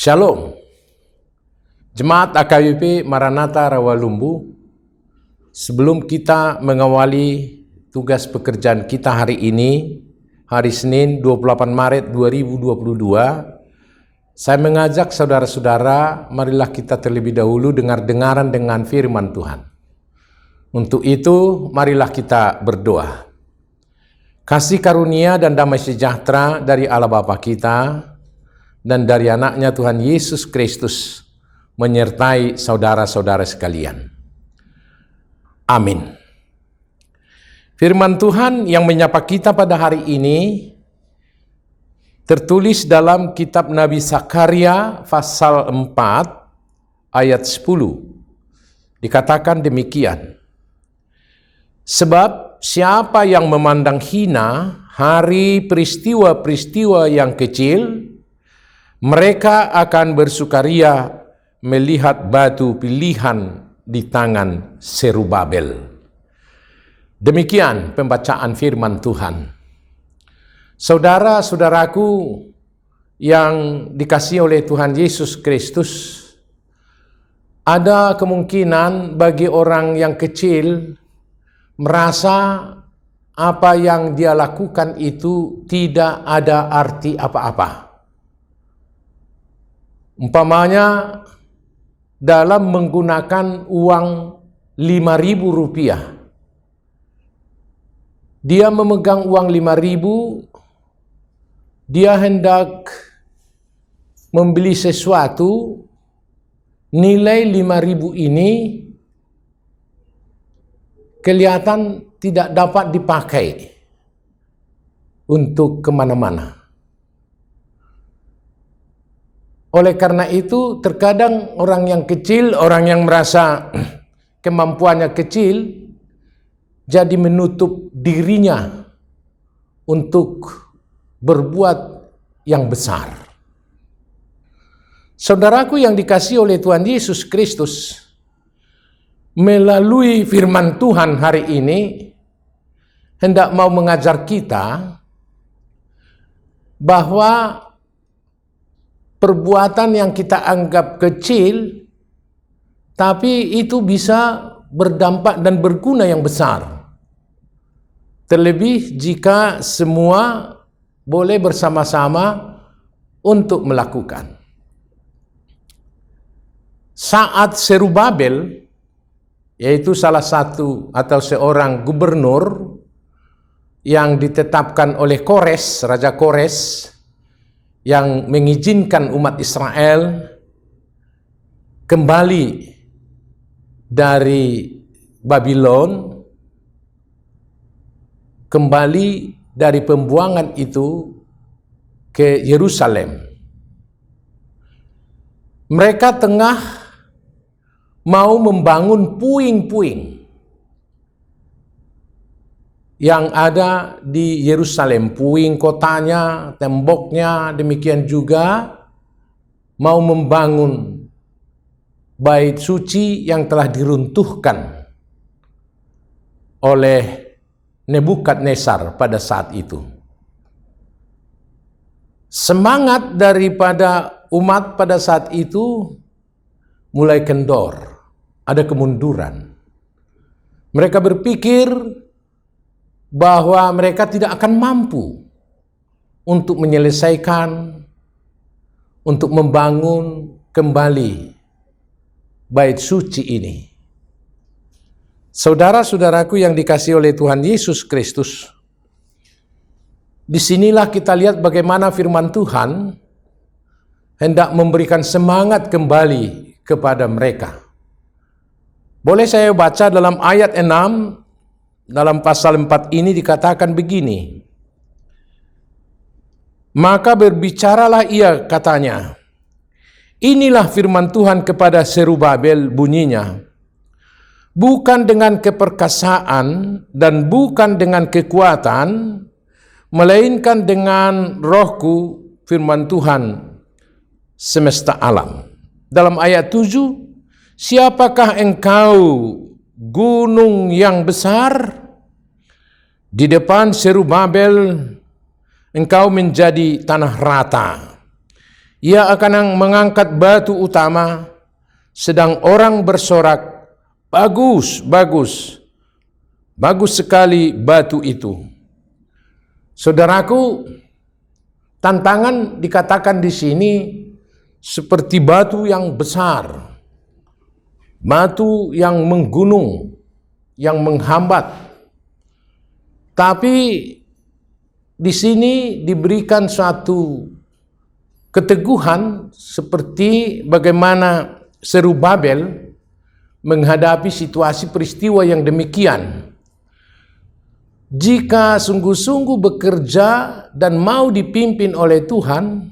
Shalom, Jemaat AKBP Maranatha Rawalumbu. Sebelum kita mengawali tugas pekerjaan kita hari ini, hari Senin 28 Maret 2022, saya mengajak saudara-saudara, marilah kita terlebih dahulu dengar-dengaran dengan firman Tuhan. Untuk itu, marilah kita berdoa. Kasih karunia dan damai sejahtera dari Allah Bapa kita dan dari anaknya Tuhan Yesus Kristus menyertai saudara-saudara sekalian. Amin. Firman Tuhan yang menyapa kita pada hari ini tertulis dalam kitab Nabi Zakaria pasal 4 ayat 10. Dikatakan demikian. Sebab siapa yang memandang hina hari peristiwa-peristiwa yang kecil, mereka akan bersukaria melihat batu pilihan di tangan Zerubabel. Demikian pembacaan firman Tuhan. Saudara-saudaraku yang dikasihi oleh Tuhan Yesus Kristus, ada kemungkinan bagi orang yang kecil merasa apa yang dia lakukan itu tidak ada arti apa-apa. Umpamanya dalam menggunakan uang 5.000 rupiah. Dia memegang uang 5.000, dia hendak membeli sesuatu, nilai 5.000 ini kelihatan tidak dapat dipakai untuk kemana-mana. Oleh karena itu, terkadang orang yang kecil, orang yang merasa kemampuannya kecil, jadi menutup dirinya untuk berbuat yang besar. Saudaraku yang dikasihi oleh Tuhan Yesus Kristus, melalui firman Tuhan hari ini, hendak mau mengajar kita bahwa perbuatan yang kita anggap kecil, tapi itu bisa berdampak dan berguna yang besar. Terlebih jika semua boleh bersama-sama untuk melakukan. Saat Zerubabel, yaitu salah satu atau seorang gubernur yang ditetapkan oleh Kores, Raja Kores, yang mengizinkan umat Israel kembali dari Babylon, kembali dari pembuangan itu ke Yerusalem. Mereka tengah mau membangun puing-puing yang ada di Yerusalem, puing kotanya, temboknya, demikian juga mau membangun bait suci yang telah diruntuhkan oleh Nebukadnezar pada saat itu. Semangat daripada umat pada saat itu mulai kendor, ada kemunduran. Mereka berpikir bahwa mereka tidak akan mampu untuk menyelesaikan, untuk membangun kembali bait suci ini. Saudara-saudaraku yang dikasihi oleh Tuhan Yesus Kristus, disinilah kita lihat bagaimana firman Tuhan hendak memberikan semangat kembali kepada mereka. Boleh saya baca dalam ayat 6, dalam pasal 4 ini dikatakan begini. Maka berbicaralah ia, katanya, inilah firman Tuhan kepada Zerubabel, bunyinya, bukan dengan keperkasaan dan bukan dengan kekuatan, melainkan dengan rohku, firman Tuhan semesta alam. Dalam ayat 7, siapakah engkau, gunung yang besar? Di depan Zerubabel engkau menjadi tanah rata. Ia akan mengangkat batu utama, sedang orang bersorak, bagus, bagus, bagus sekali batu itu. Saudaraku, tantangan dikatakan di sini seperti batu yang besar, batu yang menggunung, yang menghambat. Tapi di sini diberikan suatu keteguhan seperti bagaimana Zerubabel menghadapi situasi peristiwa yang demikian. Jika sungguh-sungguh bekerja dan mau dipimpin oleh Tuhan,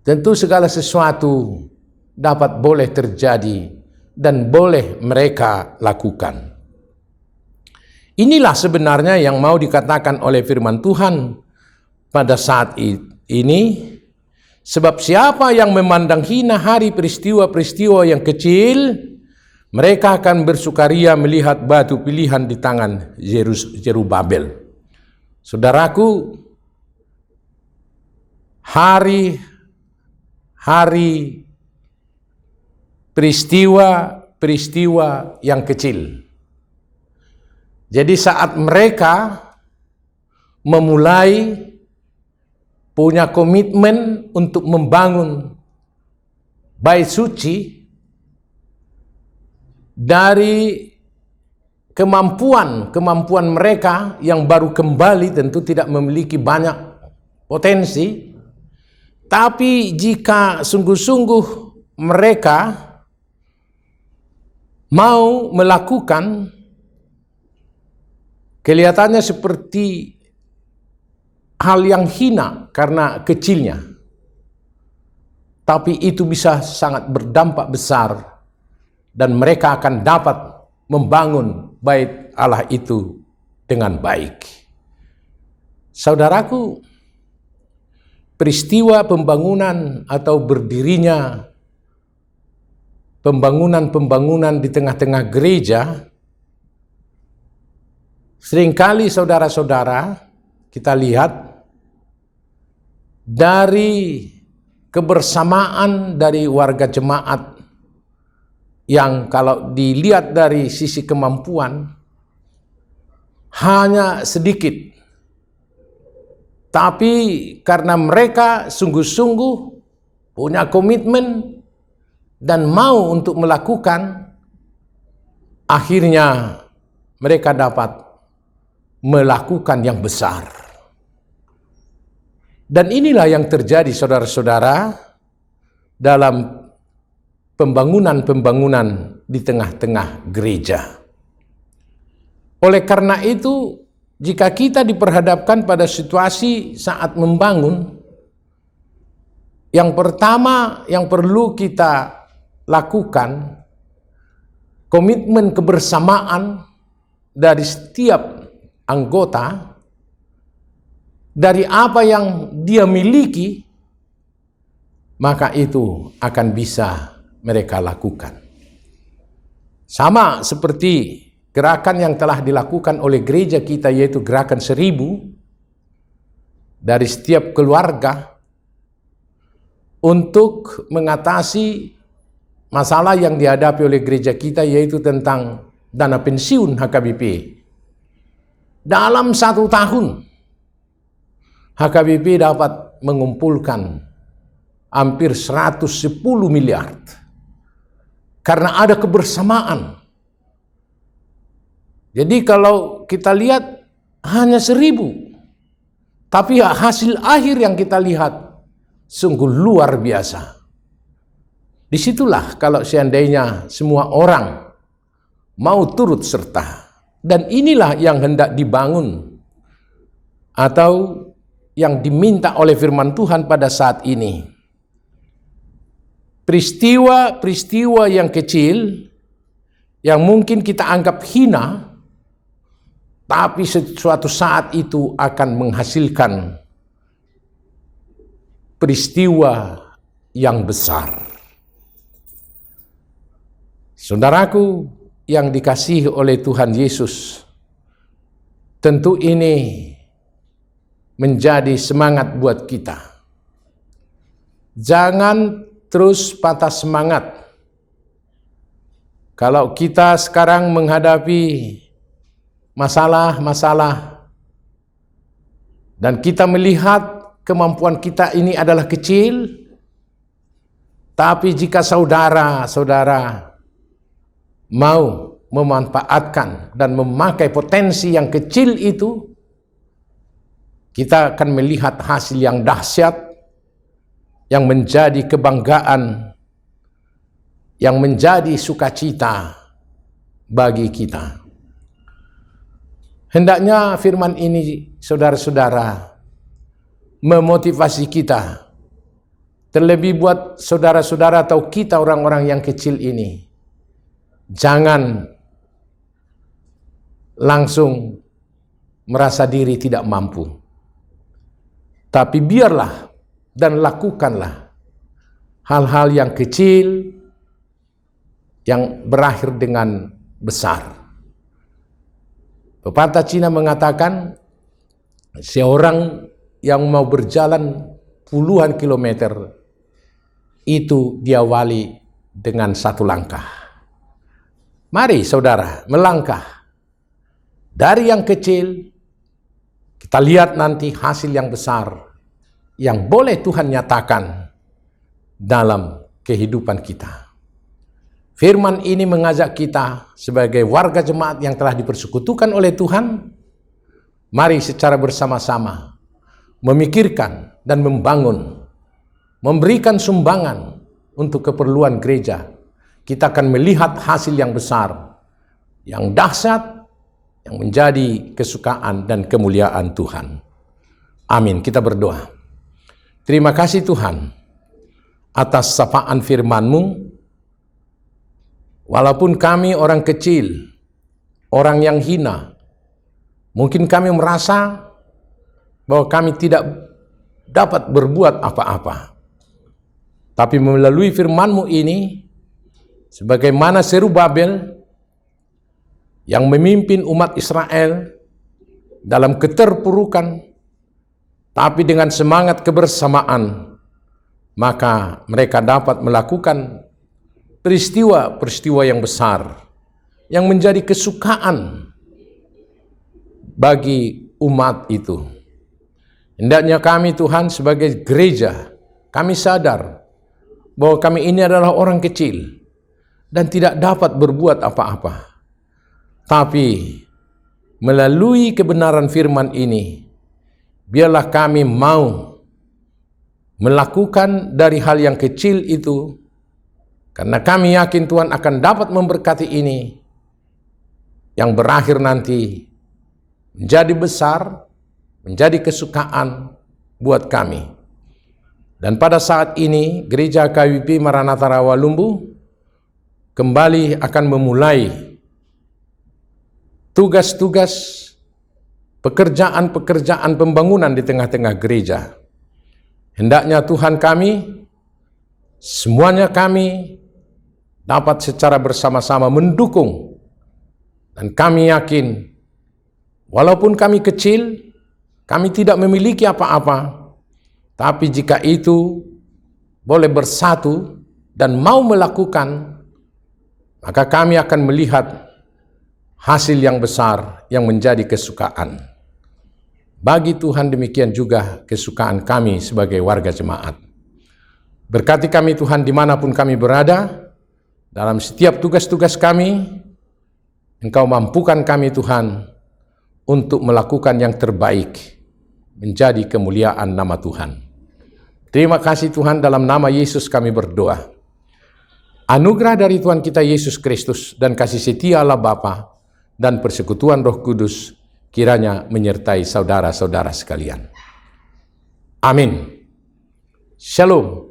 tentu segala sesuatu dapat boleh terjadi dan boleh mereka lakukan. Inilah sebenarnya yang mau dikatakan oleh firman Tuhan pada saat ini. Sebab siapa yang memandang hina hari peristiwa-peristiwa yang kecil, mereka akan bersukaria melihat batu pilihan di tangan Zerubabel. Saudaraku, hari peristiwa-peristiwa yang kecil. Jadi saat mereka memulai punya komitmen untuk membangun bait suci, dari kemampuan mereka yang baru kembali tentu tidak memiliki banyak potensi, tapi jika sungguh-sungguh mereka mau melakukan, kelihatannya seperti hal yang hina karena kecilnya, tapi itu bisa sangat berdampak besar dan mereka akan dapat membangun bait Allah itu dengan baik. Saudaraku, peristiwa pembangunan atau berdirinya pembangunan di tengah-tengah gereja, seringkali saudara-saudara kita lihat dari kebersamaan dari warga jemaat yang kalau dilihat dari sisi kemampuan hanya sedikit, tapi karena mereka sungguh-sungguh punya komitmen dan mau untuk melakukan, akhirnya mereka dapat melakukan yang besar. Dan inilah yang terjadi saudara-saudara dalam pembangunan di tengah-tengah gereja. Oleh karena itu, jika kita diperhadapkan pada situasi saat membangun, yang pertama yang perlu kita lakukan, komitmen kebersamaan dari setiap anggota, dari apa yang dia miliki, maka itu akan bisa mereka lakukan. Sama seperti gerakan yang telah dilakukan oleh gereja kita, yaitu gerakan 1000 dari setiap keluarga untuk mengatasi masalah yang dihadapi oleh gereja kita, yaitu tentang dana pensiun HKBP. Dalam 1 tahun HKBP dapat mengumpulkan hampir 110 miliar karena ada kebersamaan. Jadi kalau kita lihat hanya 1000, tapi hasil akhir yang kita lihat sungguh luar biasa. Disitulah kalau seandainya semua orang mau turut serta, dan inilah yang hendak dibangun atau yang diminta oleh firman Tuhan pada saat ini. Peristiwa-peristiwa yang kecil yang mungkin kita anggap hina, tapi suatu saat itu akan menghasilkan peristiwa yang besar. Saudaraku yang dikasihi oleh Tuhan Yesus, tentu ini menjadi semangat buat kita. Jangan terus patah semangat. Kalau kita sekarang menghadapi masalah-masalah dan kita melihat kemampuan kita ini adalah kecil, tapi jika saudara-saudara mau memanfaatkan dan memakai potensi yang kecil itu, kita akan melihat hasil yang dahsyat, yang menjadi kebanggaan, yang menjadi sukacita bagi kita. Hendaknya firman ini, saudara-saudara, memotivasi kita, terlebih buat saudara-saudara atau kita orang-orang yang kecil ini. Jangan langsung merasa diri tidak mampu, tapi biarlah dan lakukanlah hal-hal yang kecil yang berakhir dengan besar. Pepatah Cina mengatakan, seorang yang mau berjalan puluhan kilometer itu diawali dengan satu langkah. Mari saudara melangkah dari yang kecil, kita lihat nanti hasil yang besar yang boleh Tuhan nyatakan dalam kehidupan kita. Firman ini mengajak kita sebagai warga jemaat yang telah dipersekutukan oleh Tuhan, mari secara bersama-sama memikirkan dan membangun, memberikan sumbangan untuk keperluan gereja. Kita akan melihat hasil yang besar, yang dahsyat, yang menjadi kesukaan dan kemuliaan Tuhan. Amin. Kita berdoa. Terima kasih Tuhan atas sapaan firman-Mu. Walaupun kami orang kecil, orang yang hina, mungkin kami merasa bahwa kami tidak dapat berbuat apa-apa. Tapi melalui firman-Mu ini, sebagaimana Zerubabel yang memimpin umat Israel dalam keterpurukan, tapi dengan semangat kebersamaan, maka mereka dapat melakukan peristiwa-peristiwa yang besar yang menjadi kesukaan bagi umat itu. Hendaknya kami Tuhan sebagai gereja, kami sadar bahwa kami ini adalah orang kecil dan tidak dapat berbuat apa-apa. Tapi melalui kebenaran firman ini, biarlah kami mau melakukan dari hal yang kecil itu, karena kami yakin Tuhan akan dapat memberkati ini, yang berakhir nanti menjadi besar, menjadi kesukaan buat kami. Dan pada saat ini, Gereja KWP Maranatha Rawalumbu kembali akan memulai tugas-tugas pekerjaan-pekerjaan pembangunan di tengah-tengah gereja. Hendaknya Tuhan kami, semuanya kami dapat secara bersama-sama mendukung. Dan kami yakin, walaupun kami kecil, kami tidak memiliki apa-apa, tapi jika itu boleh bersatu dan mau melakukan, maka kami akan melihat hasil yang besar yang menjadi kesukaan. Bagi Tuhan demikian juga kesukaan kami sebagai warga jemaat. Berkati kami Tuhan dimanapun kami berada, dalam setiap tugas-tugas kami, Engkau mampukan kami Tuhan untuk melakukan yang terbaik, menjadi kemuliaan nama Tuhan. Terima kasih Tuhan, dalam nama Yesus kami berdoa. Anugerah dari Tuhan kita Yesus Kristus dan kasih setia Allah Bapa dan persekutuan Roh Kudus kiranya menyertai saudara-saudara sekalian. Amin. Shalom.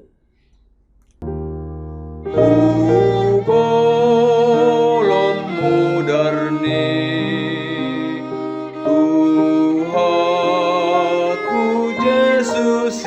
Tuhanku Yesus